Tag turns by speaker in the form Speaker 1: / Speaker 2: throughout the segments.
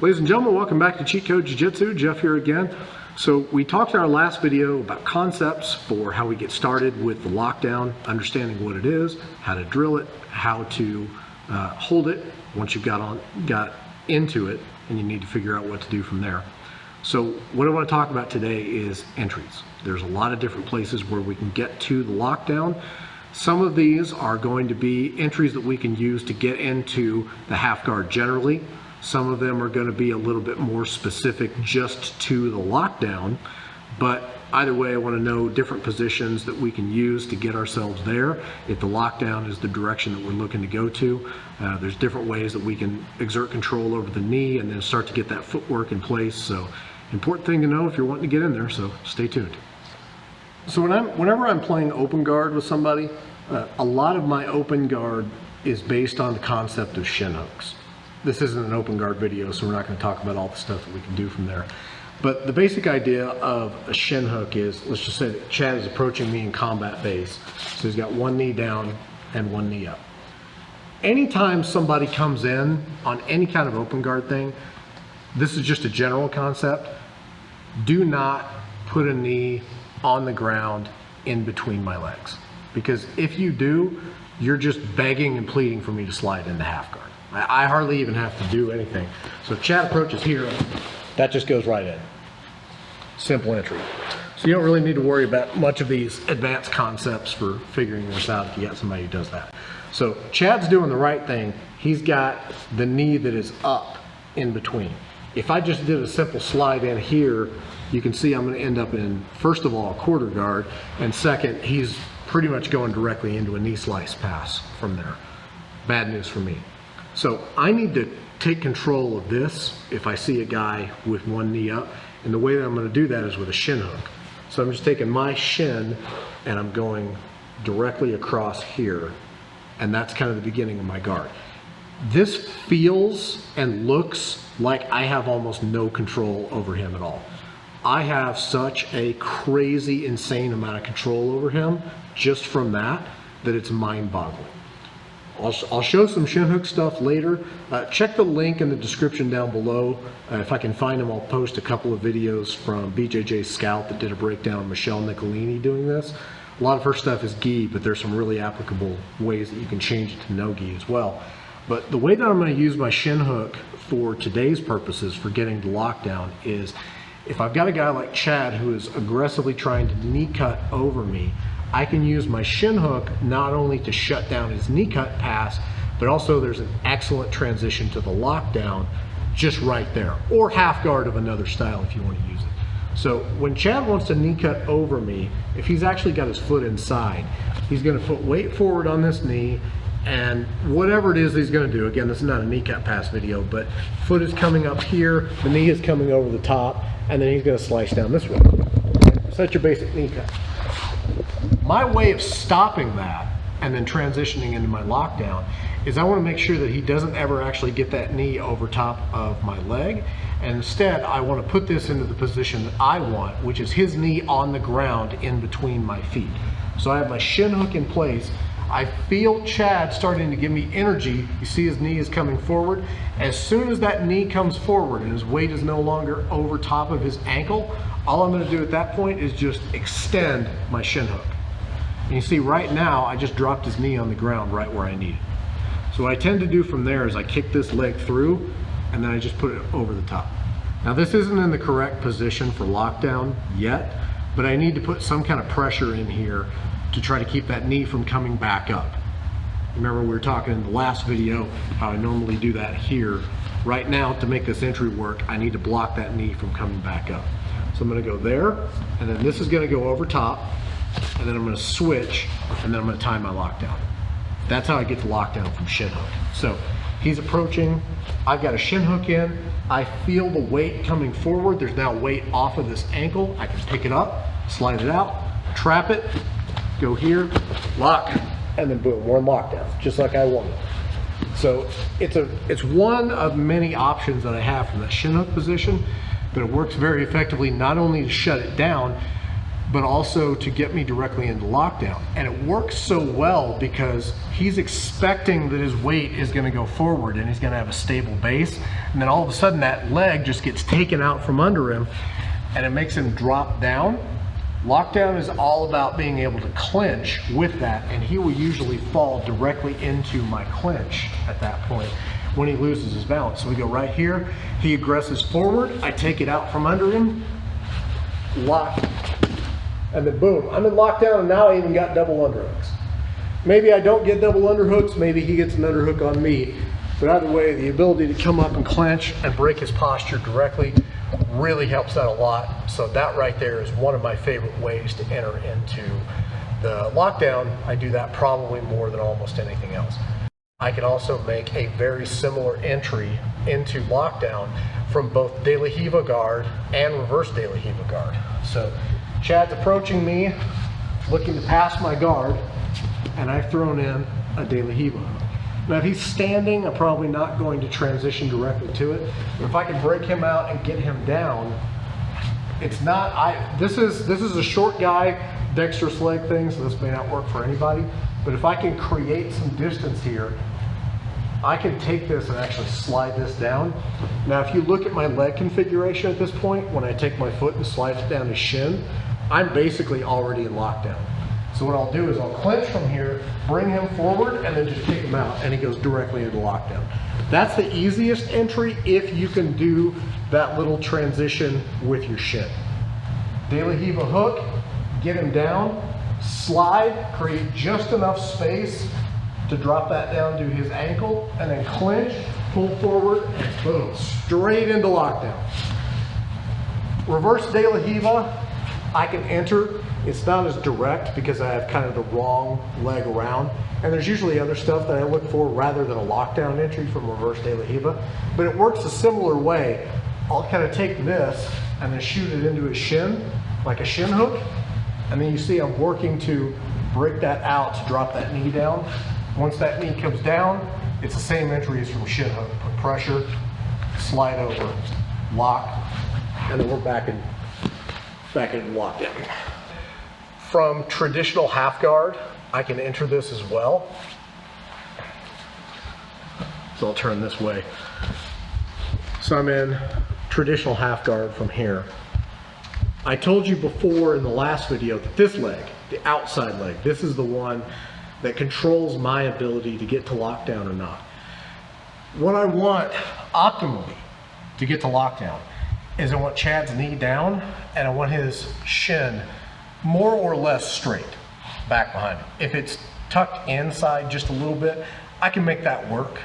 Speaker 1: Ladies and gentlemen, welcome back to Cheat Code Jiu-Jitsu. Jeff here again. So we talked in our last video about concepts for how we get started with the lockdown, understanding what it is, how to drill it, how to hold it once you've got into it, and you need to figure out what to do from there. So what I want to talk about today is entries. There's a lot of different places where we can get to the lockdown. Some of these are going to be entries that we can use to get into the half guard generally. Some of them are going to be a little bit more specific just to the lockdown, but either way I want to know different positions that we can use to get ourselves there. If the lockdown is the direction that we're looking to go to, there's different ways that we can exert control over the knee and then start to get that footwork in place. So important thing to know if you're wanting to get in there, so stay tuned. So whenever I'm playing open guard with somebody, a lot of my open guard is based on the concept of shin hooks. This isn't an open guard video, so we're not going to talk about all the stuff that we can do from there. But the basic idea of a shin hook is, let's just say that Chad is approaching me in combat base. So he's got one knee down and one knee up. Anytime somebody comes in on any kind of open guard thing, this is just a general concept. Do not put a knee on the ground in between my legs. Because if you do, you're just begging and pleading for me to slide into half guard. I hardly even have to do anything. So if Chad approaches here, that just goes right in. Simple entry. So you don't really need to worry about much of these advanced concepts for figuring this out if you got somebody who does that. So Chad's doing the right thing. He's got the knee that is up in between. If I just did a simple slide in here, you can see I'm going to end up in, first of all, a quarter guard, and second, he's pretty much going directly into a knee slice pass from there. Bad news for me. So I need to take control of this if I see a guy with one knee up, and the way that I'm going to do that is with a shin hook. So I'm just taking my shin and I'm going directly across here, and that's kind of the beginning of my guard. This feels and looks like I have almost no control over him at all. I have such a crazy, insane amount of control over him just from that it's mind-boggling. I'll show some shin hook stuff later. Check the link in the description down below. If I can find them, I'll post a couple of videos from BJJ Scout that did a breakdown of Michelle Nicolini doing this. A lot of her stuff is gi, but there's some really applicable ways that you can change it to no gi as well. But the way that I'm going to use my shin hook for today's purposes for getting the lockdown is if I've got a guy like Chad who is aggressively trying to knee cut over me, I can use my shin hook not only to shut down his knee cut pass, but also there's an excellent transition to the lockdown just right there, or half guard of another style if you want to use it. So when Chad wants to knee cut over me, if he's actually got his foot inside, he's going to put weight forward on this knee, and whatever it is he's going to do, again, this is not a knee cut pass video, but foot is coming up here, the knee is coming over the top, and then he's going to slice down this way. So that's your basic knee cut. My way of stopping that and then transitioning into my lockdown is I want to make sure that he doesn't ever actually get that knee over top of my leg, and instead I want to put this into the position that I want, which is his knee on the ground in between my feet. So I have my shin hook in place. I feel Chad starting to give me energy. You see his knee is coming forward. As soon as that knee comes forward and his weight is no longer over top of his ankle, all I'm going to do at that point is just extend my shin hook. And you see right now I just dropped his knee on the ground right where I need it. So what I tend to do from there is I kick this leg through and then I just put it over the top. Now this isn't in the correct position for lockdown yet, but I need to put some kind of pressure in here to try to keep that knee from coming back up. Remember we were talking in the last video how I normally do that here. Right now, to make this entry work, I need to block that knee from coming back up. So I'm going to go there, and then this is going to go over top, and then I'm going to switch, and then I'm going to tie my lockdown. That's how I get the lockdown from shin hook. So he's approaching, I've got a shin hook in, I feel the weight coming forward, there's now weight off of this ankle, I can pick it up, slide it out, trap it, go here, lock, and then boom, we're in lockdown, just like I wanted. So it's one of many options that I have from that shin hook position, but it works very effectively not only to shut it down, but also to get me directly into lockdown. And it works so well because he's expecting that his weight is gonna go forward and he's gonna have a stable base. And then all of a sudden that leg just gets taken out from under him and it makes him drop down. Lockdown is all about being able to clinch with that, and he will usually fall directly into my clinch at that point when he loses his balance. So we go right here, he aggresses forward, I take it out from under him, lock, and then boom, I'm in lockdown, and now I even got double underhooks. Maybe I don't get double underhooks, maybe he gets an underhook on me, but either way, the ability to come up and clinch and break his posture directly really helps out a lot. So that right there is one of my favorite ways to enter into the lockdown. I do that probably more than almost anything else. I can also make a very similar entry into lockdown from both De La Riva guard and reverse De La Riva guard. So Chad's approaching me, looking to pass my guard, and I've thrown in a De La Riva. Now if he's standing, I'm probably not going to transition directly to it. But if I can break him out and get him down, it's not, this is a short guy, dexterous leg thing, so this may not work for anybody. But if I can create some distance here, I can take this and actually slide this down. Now if you look at my leg configuration at this point, when I take my foot and slide it down to shin, I'm basically already in lockdown. So what I'll do is I'll clinch from here, bring him forward, and then just kick him out, and he goes directly into lockdown. That's the easiest entry if you can do that little transition with your shin. De La Riva hook, get him down, slide, create just enough space to drop that down to his ankle, and then clinch, pull forward, and boom, straight into lockdown. Reverse De La Riva, I can enter. It's not as direct because I have kind of the wrong leg around. And there's usually other stuff that I look for rather than a lockdown entry from reverse De La Riva. But it works a similar way. I'll kind of take this and then shoot it into his shin, like a shin hook. And then you see I'm working to break that out to drop that knee down. Once that knee comes down, it's the same entry as from shin hook. Put pressure, slide over, lock, and then we're back in lockdown. From traditional half guard, I can enter this as well. So I'll turn this way. So I'm in traditional half guard from here. I told you before in the last video that this leg, the outside leg, this is the one that controls my ability to get to lockdown or not. What I want optimally to get to lockdown is I want Chad's knee down and I want his shin more or less straight back behind him. If it's tucked inside just a little bit, I can make that work.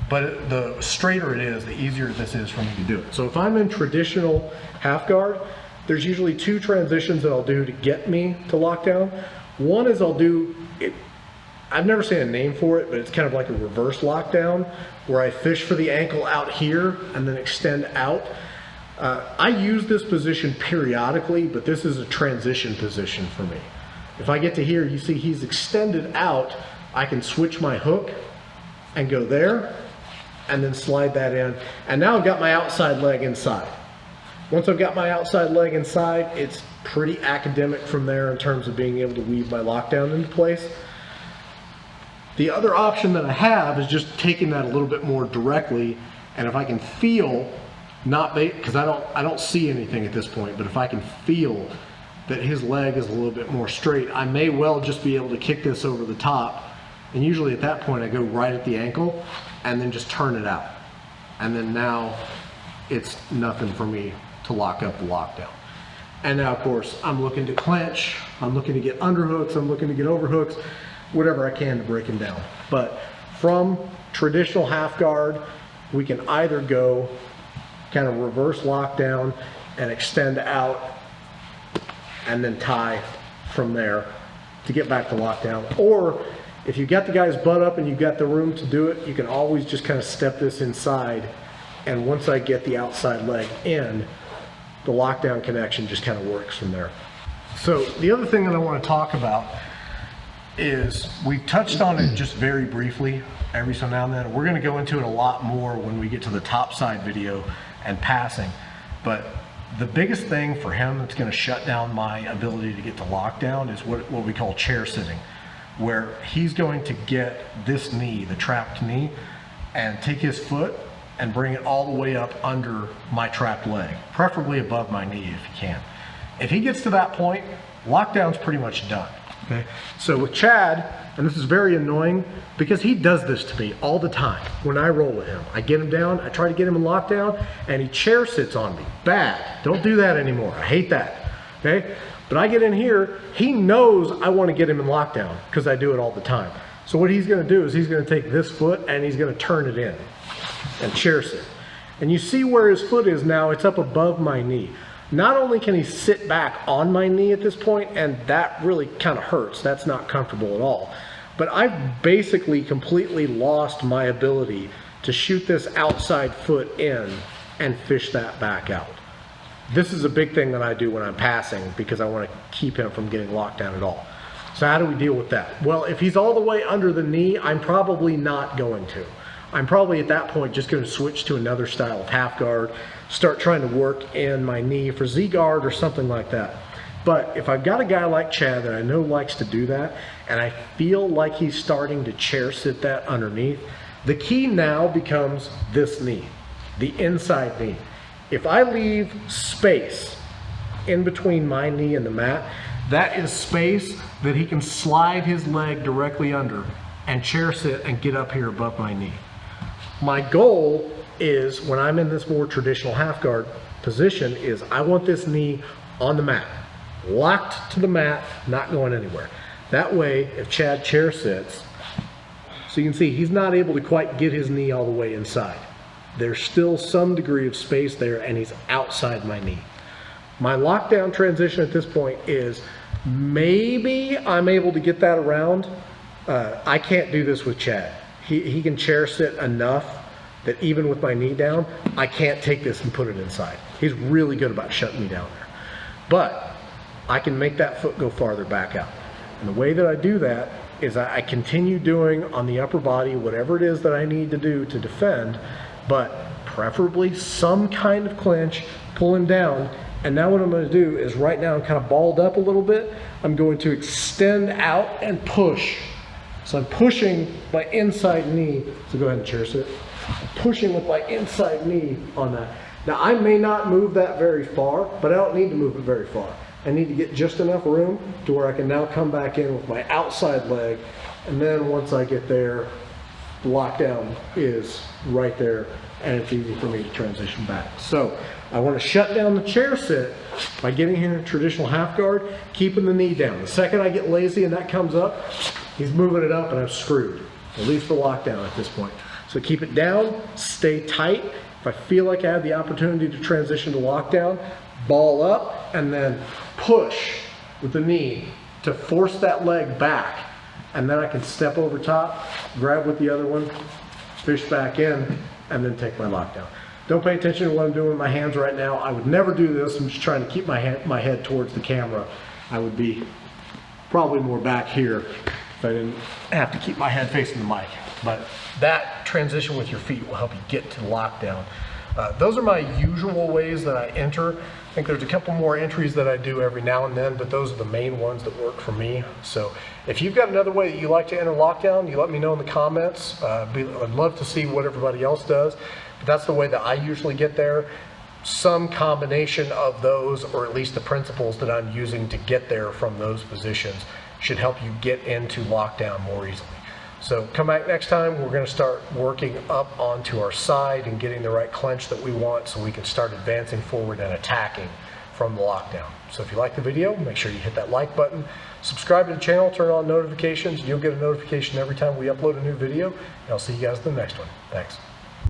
Speaker 1: But the straighter it is, the easier this is for me to do it. So if I'm in traditional half guard, there's usually two transitions that I'll do to get me to lockdown. One is I'll do it, I've never seen a name for it, but it's kind of like a reverse lockdown where I fish for the ankle out here and then extend out. I use this position periodically, but this is a transition position for me. If I get to here, you see he's extended out, I can switch my hook and go there and then slide that in. And now I've got my outside leg inside. Once I've got my outside leg inside, it's pretty academic from there in terms of being able to weave my lockdown into place. The other option that I have is just taking that a little bit more directly, and if I can feel, because I don't see anything at this point, but if I can feel that his leg is a little bit more straight, I may well just be able to kick this over the top, and usually at that point I go right at the ankle and then just turn it out. And then now it's nothing for me to lock up the lockdown. And now of course I'm looking to clinch, I'm looking to get underhooks, I'm looking to get overhooks, whatever I can to break him down. But from traditional half guard, we can either go kind of reverse lockdown and extend out and then tie from there to get back to lockdown. Or if you got the guy's butt up and you've got the room to do it, you can always just kind of step this inside, and once I get the outside leg in, the lockdown connection just kind of works from there. So the other thing that I want to talk about is, we touched on it just very briefly every so now and then. We're going to go into it a lot more when we get to the top side video and passing. But The biggest thing for him that's going to shut down my ability to get to lockdown is what we call chair sitting, where he's going to get this knee, the trapped knee, and take his foot and bring it all the way up under my trapped leg, preferably above my knee if he can. If he gets to that point, lockdown's pretty much done. Okay? So with Chad, and this is very annoying because he does this to me all the time when I roll with him. I get him down, I try to get him in lockdown, and he chair sits on me. Bad. Don't do that anymore. I hate that. Okay? But I get in here, he knows I want to get him in lockdown because I do it all the time. So what he's going to do is he's going to take this foot and he's going to turn it in and chair sit. And you see where his foot is now, it's up above my knee. Not only can he sit back on my knee at this point, and that really kind of hurts, that's not comfortable at all, but I've basically completely lost my ability to shoot this outside foot in and fish that back out. This is a big thing that I do when I'm passing because I want to keep him from getting locked down at all. So how do we deal with that? Well, if he's all the way under the knee, I'm probably not going to. I'm probably at that point just going to switch to another style of half guard, start trying to work in my knee for Z guard or something like that. But if I've got a guy like Chad that I know likes to do that, and I feel like he's starting to chair sit that underneath, the key now becomes this knee, the inside knee. If I leave space in between my knee and the mat, that is space that he can slide his leg directly under and chair sit and get up here above my knee. My goal is, when I'm in this more traditional half guard position, is I want this knee on the mat, locked to the mat, not going anywhere. That way, if Chad chair sits, so you can see he's not able to quite get his knee all the way inside. There's still some degree of space there and he's outside my knee. My lockdown transition at this point is maybe I'm able to get that around. I can't do this with Chad. He can chair sit enough that even with my knee down, I can't take this and put it inside. He's really good about shutting me down there. But I can make that foot go farther back out. And the way that I do that is I continue doing on the upper body whatever it is that I need to do to defend, but preferably some kind of clinch, pull him down. And now what I'm going to do is, right now I'm kind of balled up a little bit, I'm going to extend out and push. So I'm pushing my inside knee, so go ahead and chair sit. I'm pushing with my inside knee on that. Now I may not move that very far, but I don't need to move it very far. I need to get just enough room to where I can now come back in with my outside leg, and then once I get there, the lockdown is right there and it's easy for me to transition back. So I want to shut down the chair sit by getting here in traditional half guard, keeping the knee down. The second I get lazy and that comes up, he's moving it up and I'm screwed, at least for lockdown at this point. So keep it down, stay tight. If I feel like I have the opportunity to transition to lockdown, ball up and then push with the knee to force that leg back. And then I can step over top, grab with the other one, fish back in, and then take my lockdown. Don't pay attention to what I'm doing with my hands right now. I would never do this. I'm just trying to keep my head towards the camera. I would be probably more back here if I didn't have to keep my head facing the mic. But that transition with your feet will help you get to lockdown. Those are my usual ways that I enter. I think there's a couple more entries that I do every now and then, but those are the main ones that work for me. So if you've got another way that you like to enter lockdown, you let me know in the comments. I'd love to see what everybody else does, but that's the way that I usually get there. Some combination of those, or at least the principles that I'm using to get there from those positions, should help you get into lockdown more easily. So come back next time, we're going to start working up onto our side and getting the right clench that we want so we can start advancing forward and attacking from the lockdown. So if you like the video, make sure you hit that like button, subscribe to the channel, turn on notifications, and you'll get a notification every time we upload a new video. And I'll see you guys in the next one. Thanks.